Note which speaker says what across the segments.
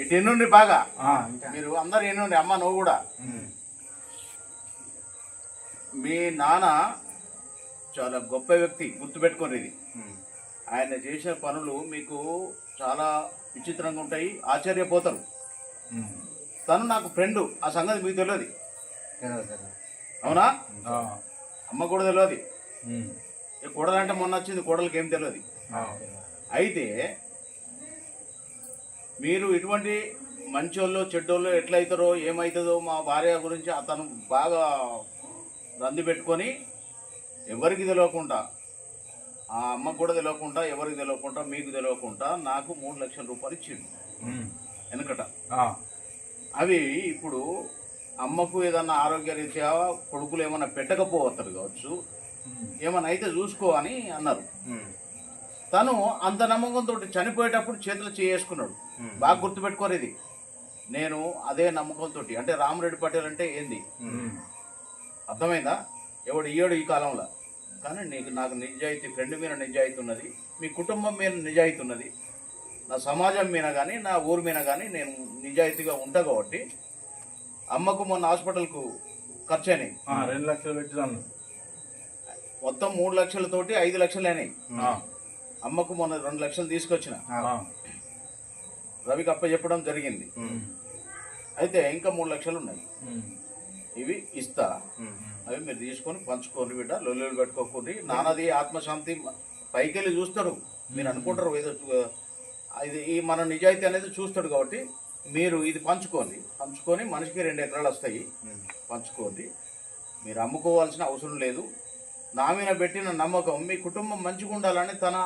Speaker 1: ఇటు ఎన్నుండి బాగా మీరు అందరు ఎన్నుండి అమ్మ నువ్వు కూడా. మీ నాన్న చాలా గొప్ప వ్యక్తి, గుర్తుపెట్టుకోండి ఇది. ఆయన చేసిన పనులు మీకు చాలా విచిత్రంగా ఉంటాయి, ఆశ్చర్యపోతారు. తను నాకు ఫ్రెండ్, ఆ సంగతి మీకు తెలియదు. అవునా? అమ్మ కూడా తెలియదు. కోడలంటే మొన్న వచ్చింది, కోడలకి ఏం తెలియదు. అయితే మీరు ఇటువంటి మంచోళ్ళు చెడ్డోళ్ళు ఎట్లయితారో ఏమవుతుందో మా భార్య గురించి అతను బాగా రంది పెట్టుకొని ఎవరికి తెలియకుండా, ఆ అమ్మకు కూడా తెలియకుండా, ఎవరికి తెలియకుండా, మీకు తెలియకుండా నాకు 3 లక్షల రూపాయలు ఇచ్చిండు వెనకట. అవి ఇప్పుడు అమ్మకు ఏదన్నా ఆరోగ్య రీత్యా కొడుకులు ఏమన్నా పెట్టకపోతారు కావచ్చు, ఏమన్నా అయితే చూసుకో అని అన్నారు. తను అంత నమ్మకంతో చనిపోయేటప్పుడు చేతులు చేసుకున్నాడు. బాగా గుర్తుపెట్టుకోరు ఇది. నేను అదే నమ్మకంతో, అంటే రామరెడ్డి పటేల్ అంటే ఏంది అర్థమైందా? ఎవడు ఇయ్యడు ఈ కాలంలో. కానీ నాకు నిజాయితీ, ఫ్రెండ్ మీద నిజాయితీ ఉన్నది, మీ కుటుంబం మీద నిజాయితీ ఉన్నది, నా సమాజం మీద కానీ నా ఊరి మీద కానీ నేను నిజాయితీగా ఉంటా కాబట్టి. అమ్మకు మొన్న హాస్పిటల్కు ఖర్చు అయినాయి
Speaker 2: 2 లక్షలు పెట్టాను.
Speaker 1: మొత్తం 3 లక్షలతోటి 5 లక్షలు అయినాయి. అమ్మకు మొన్న 2 లక్షలు తీసుకొచ్చిన, రవికి అప్ప చెప్పడం జరిగింది. అయితే ఇంకా 3 లక్షలు ఉన్నాయి, ఇవి ఇస్తా, అవి మీరు తీసుకొని పంచుకోండి బిడ్డ, లొల్లులు పెట్టుకోకండి. నాన్నది ఆత్మశాంతి పైకి వెళ్ళి చూస్తాడు, మీరు అనుకుంటారు ఏదో ఇది ఈ మన నిజాయితీ అనేది చూస్తాడు. కాబట్టి మీరు ఇది పంచుకొని మనిషికి 2 ఎకరాలు వస్తాయి, పంచుకోండి. మీరు అమ్ముకోవాల్సిన అవసరం లేదు. నా మీద పెట్టిన నమ్మకం మీ కుటుంబం మంచిగా ఉండాలని తన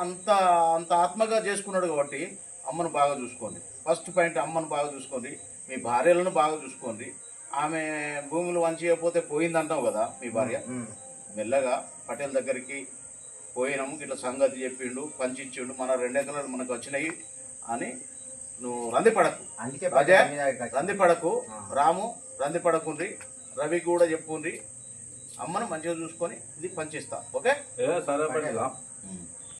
Speaker 1: అంత ఆత్మగా చేసుకున్నాడు. కాబట్టి అమ్మను బాగా చూసుకోండి. ఫస్ట్ పాయింట్, అమ్మను బాగా చూసుకోండి, మీ భార్యలను బాగా చూసుకోండి. ఆమె భూములు వంచకపోతే పోయిందంటావు కదా మీ భార్య, మెల్లగా పటేల్ దగ్గరికి పోయినాము, ఇట్లా సంగతి చెప్పిండు, పంచిచ్చిండు, మన 2 ఎకరాలు మనకు వచ్చినాయి అని నువ్వు రందిపడకు. రాజా రందిపడకు, రాము రందిపడకుండ్రి, రవి కూడా చెప్పుండ్రి. అమ్మను మంచిగా చూసుకొని ఇది పంచిస్తా. ఓకే?
Speaker 2: సరే.